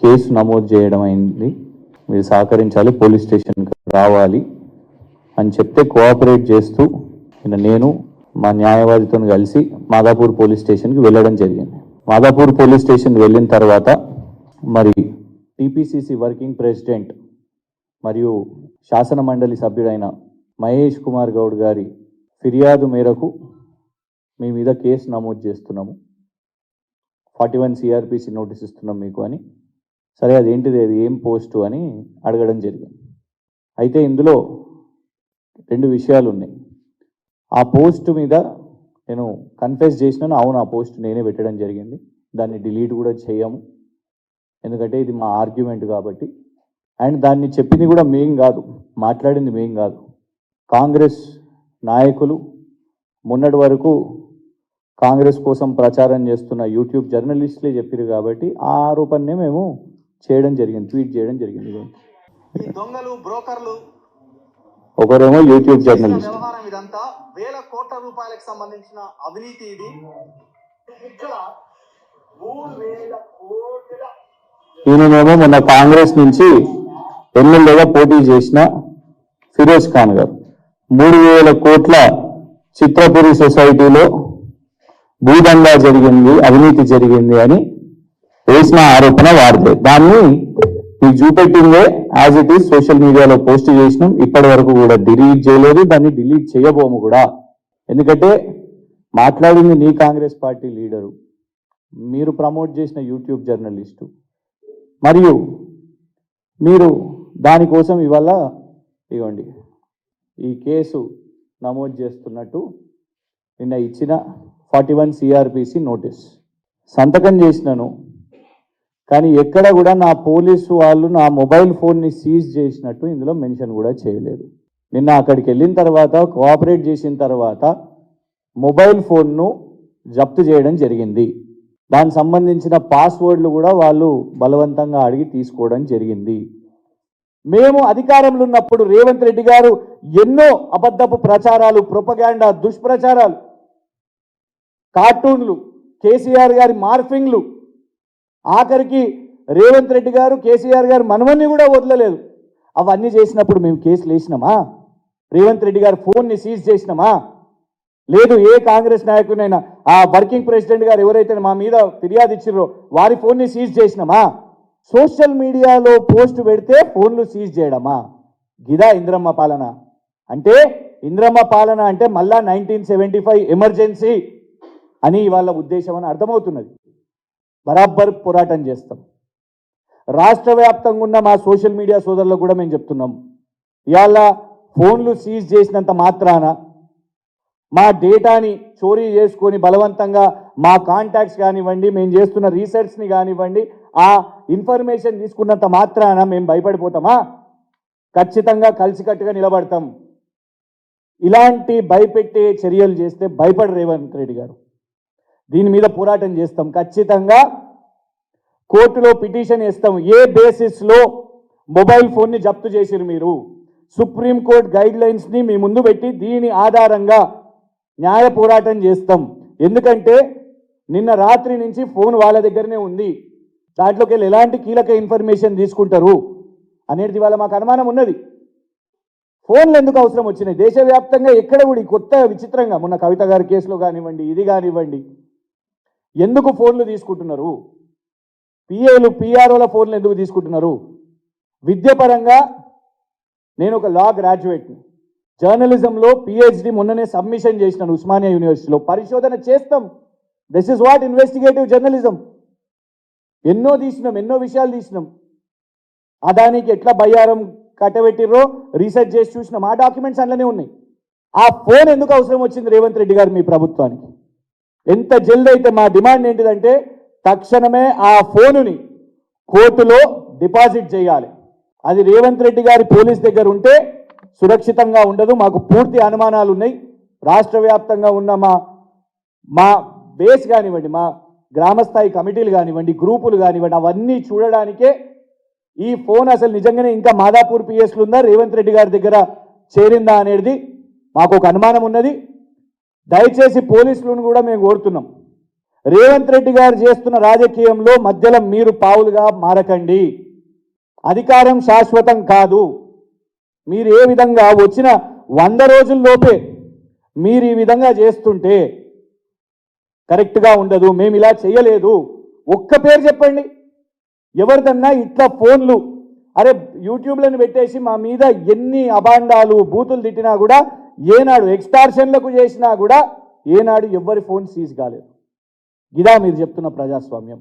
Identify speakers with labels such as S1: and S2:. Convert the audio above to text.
S1: Case నమోదు చేయడం అయింది. మీరు సహకరించాలి, పోలీస్ స్టేషన్కి రావాలి అని చెప్తే కోఆపరేట్ చేస్తూ నేను మా న్యాయవాదితో కలిసి మాదాపూర్ పోలీస్ స్టేషన్కి వెళ్ళడం జరిగింది. మాదాపూర్ పోలీస్ స్టేషన్కి వెళ్ళిన తర్వాత మరి టీపీసీసీ వర్కింగ్ ప్రెసిడెంట్ మరియు శాసన మండలి సభ్యుడైన మహేష్ కుమార్ గౌడ్ గారి ఫిర్యాదు మేరకు మీ మీద కేసు నమోదు చేస్తున్నాము, 41 CRPC నోటీస్ ఇస్తున్నాం మీకు అని. సరే అదేంటిది, అది ఏం పోస్టు అని అడగడం జరిగింది. అయితే ఇందులో 2 విషయాలు ఉన్నాయి. ఆ పోస్టు మీద నేను కన్ఫెస్ చేసినాను, అవును ఆ పోస్ట్ నేనే పెట్టడం జరిగింది, దాన్ని డిలీట్ కూడా చేయము, ఎందుకంటే ఇది మా ఆర్గ్యుమెంట్ కాబట్టి. అండ్ దాన్ని చెప్పింది కూడా మేం కాదు, మాట్లాడింది మేం కాదు, కాంగ్రెస్ నాయకులు, మొన్నటి వరకు కాంగ్రెస్ కోసం ప్రచారం చేస్తున్న యూట్యూబ్ జర్నలిస్టులే చెప్పారు కాబట్టి ఆ ఆరోపణనే మేము చేయడం జరిగింది, ట్వీట్ చేయడం జరిగింది.
S2: దొంగలు, బ్రోకర్లు,
S1: ఒకరేమో యూట్యూబ్ జర్నలిస్ట్.
S2: వ్యవహారం ఇదంతా వేల కోట్ల రూపాయలకు సంబంధించిన అవినీతి ఇది.
S1: ఈయననేమో మొన్న కాంగ్రెస్ నుంచి ఎమ్మెల్యేగా పోటీ చేసిన ఫిరోజ్ ఖాన్ గారు 3,000 కోట్ల చిత్రపురి సొసైటీలో భూదందా జరిగింది, అవినీతి జరిగింది అని వేసిన ఆరోపణ వారిదే. దాన్ని మీకు చూపెట్టిందే యాజ్ ఇట్ ఈస్ సోషల్ మీడియాలో పోస్ట్ చేసినాం. ఇప్పటి వరకు కూడా డిలీట్ చేయలేదు, దాన్ని డిలీట్ చేయబోము కూడా. ఎందుకంటే మాట్లాడింది నీ కాంగ్రెస్ పార్టీ లీడరు, మీరు ప్రమోట్ చేసిన యూట్యూబ్ జర్నలిస్టు, మరియు మీరు దానికోసం ఇవాళ ఇవ్వండి ఈ కేసు నమోదు చేస్తున్నట్టు నిన్న ఇచ్చిన 41 CRPC నోటీస్ సంతకం చేసినాను. కానీ ఎక్కడ కూడా నా పోలీసు వాళ్ళు నా మొబైల్ ఫోన్ని సీజ్ చేసినట్టు ఇందులో మెన్షన్ కూడా చేయలేదు. నిన్న అక్కడికి వెళ్ళిన తర్వాత కోఆపరేట్ చేసిన తర్వాత మొబైల్ ఫోన్ను జప్తు చేయడం జరిగింది. దానికి సంబంధించిన పాస్వర్డ్లు కూడా వాళ్ళు బలవంతంగా అడిగి తీసుకోవడం జరిగింది. మేము అధికారంలో ఉన్నప్పుడు రేవంత్ రెడ్డి గారు ఎన్నో అబద్ధపు ప్రచారాలు, ప్రొపగాండా, దుష్ప్రచారాలు, కార్టూన్లు, కేసీఆర్ గారి మార్ఫింగ్లు, ఆఖరికి రేవంత్ రెడ్డి గారు కేసీఆర్ గారు మనవన్ని కూడా వదలలేదు. అవన్నీ చేసినప్పుడు మేము కేసులు వేసినామా? రేవంత్ రెడ్డి గారు ఫోన్ని సీజ్ చేసినామా? లేదు. ఏ కాంగ్రెస్ నాయకునైనా ఆ వర్కింగ్ ప్రెసిడెంట్ గారు ఎవరైతే మా మీద ఫిర్యాదు ఇచ్చిర్రో వారి ఫోన్ని సీజ్ చేసినామా? సోషల్ మీడియాలో పోస్ట్ పెడితే ఫోన్లు సీజ్ చేయడమా? గిదా ఇంద్రమ్మ పాలన అంటే? ఇంద్రమ్మ పాలన అంటే మళ్ళా 1975 ఎమర్జెన్సీ అని వాళ్ళ ఉద్దేశం అని అర్థమవుతున్నది. బరాబర్ పోరాటం చేస్తాం. రాష్ట్ర వ్యాప్తంగా ఉన్న మా సోషల్ మీడియా సోదరులకు కూడా మేము చెప్తున్నాం, ఇవాళ ఫోన్లు సీజ్ చేసినంత మాత్రాన, మా డేటాని చోరీ చేసుకొని బలవంతంగా మా కాంటాక్ట్స్ కానివ్వండి, మేము చేస్తున్న రీసెర్చ్ని కానివ్వండి, ఆ ఇన్ఫర్మేషన్ తీసుకున్నంత మాత్రాన మేము భయపడిపోతామా? ఖచ్చితంగా కలిసికట్టుగా నిలబడతాం. ఇలాంటి భయపెట్టే చర్యలు చేస్తే భయపడ రేవంత్ రెడ్డి గారు. దీని మీద పోరాటం చేస్తాం. ఖచ్చితంగా కోర్టులో పిటిషన్ ఇస్తాం. ఏ బేసిస్లో మొబైల్ ఫోన్ని జప్తు చేసిరు మీరు? సుప్రీంకోర్టు గైడ్ లైన్స్ని మీ ముందు పెట్టి దీని ఆధారంగా న్యాయ పోరాటం చేస్తాం. ఎందుకంటే నిన్న రాత్రి నుంచి ఫోన్ వాళ్ళ దగ్గరనే ఉంది, దాంట్లోకి వెళ్ళి ఎలాంటి కీలక ఇన్ఫర్మేషన్ తీసుకుంటారు అనేది వాళ్ళ మాకు అనుమానం ఉన్నది. ఫోన్లు ఎందుకు అవసరం వచ్చినాయి? దేశవ్యాప్తంగా ఎక్కడ కూడా కొత్త విచిత్రంగా మొన్న కవిత గారి కేసులో కానివ్వండి, ఇది కానివ్వండి, ఎందుకు ఫోన్లు తీసుకుంటున్నారు? పిఏలు పిఆర్ఓల ఫోన్లు ఎందుకు తీసుకుంటున్నారు? విద్యాపరంగా నేను ఒక లా గ్రాడ్యుయేట్ని, జర్నలిజంలో PhD మొన్ననే సబ్మిషన్ చేసినాను ఉస్మానియా యూనివర్సిటీలో. పరిశోధన చేస్తాం. This is what investigative journalism. ఎన్నో తీసినాం, ఎన్నో విషయాలు తీసినాం. అదానికి ఎట్లా బయ్యారం కట్టబెట్టిర్రో రీసెర్చ్ చేసి చూసినాం. ఆ డాక్యుమెంట్స్ అందులోనే ఉన్నాయి. ఆ ఫోన్ ఎందుకు అవసరం వచ్చింది రేవంత్ రెడ్డి గారు మీ ప్రభుత్వానికి? ఎంత జల్ది అయితే మా డిమాండ్ ఏంటిదంటే తక్షణమే ఆ ఫోనుని కోర్టులో డిపాజిట్ చేయాలి. అది రేవంత్ రెడ్డి గారి పోలీస్ దగ్గర ఉంటే సురక్షితంగా ఉండదు. మాకు పూర్తి అనుమానాలు ఉన్నాయి. రాష్ట్ర వ్యాప్తంగా ఉన్న మా బేస్ కానివ్వండి, మా గ్రామస్థాయి కమిటీలు కానివ్వండి, గ్రూపులు కానివ్వండి, అవన్నీ చూడడానికే ఈ ఫోన్ అసలు నిజంగానే ఇంకా మాదాపూర్ పిఎస్లు ఉందా, రేవంత్ రెడ్డి గారి దగ్గర చేరిందా అనేది మాకు ఒక అనుమానం ఉన్నది. దయచేసి పోలీసులను కూడా మేము కోరుతున్నాం, రేవంత్ రెడ్డి గారు చేస్తున్న రాజకీయంలో మధ్యలో మీరు పావులుగా మారకండి. అధికారం శాశ్వతం కాదు. మీరు ఏ విధంగా వచ్చిన 100 రోజుల్లోపే మీరు ఈ విధంగా చేస్తుంటే కరెక్ట్గా ఉండదు. మేము ఇలా చేయలేదు. ఒక్క పేరు చెప్పండి ఎవరిదన్నా ఇట్లా ఫోన్లు. అరే యూట్యూబ్లను పెట్టేసి మా మీద ఎన్ని అబాండాలు బూతులు తిట్టినా కూడా ఏనాడు ఎక్స్టార్షన్లకు చేసినా కూడా ఏనాడు ఎవ్వరి ఫోన్ సీజ్ కాలేదు. ఇదా మీరు చెప్తున్న ప్రజాస్వామ్యం?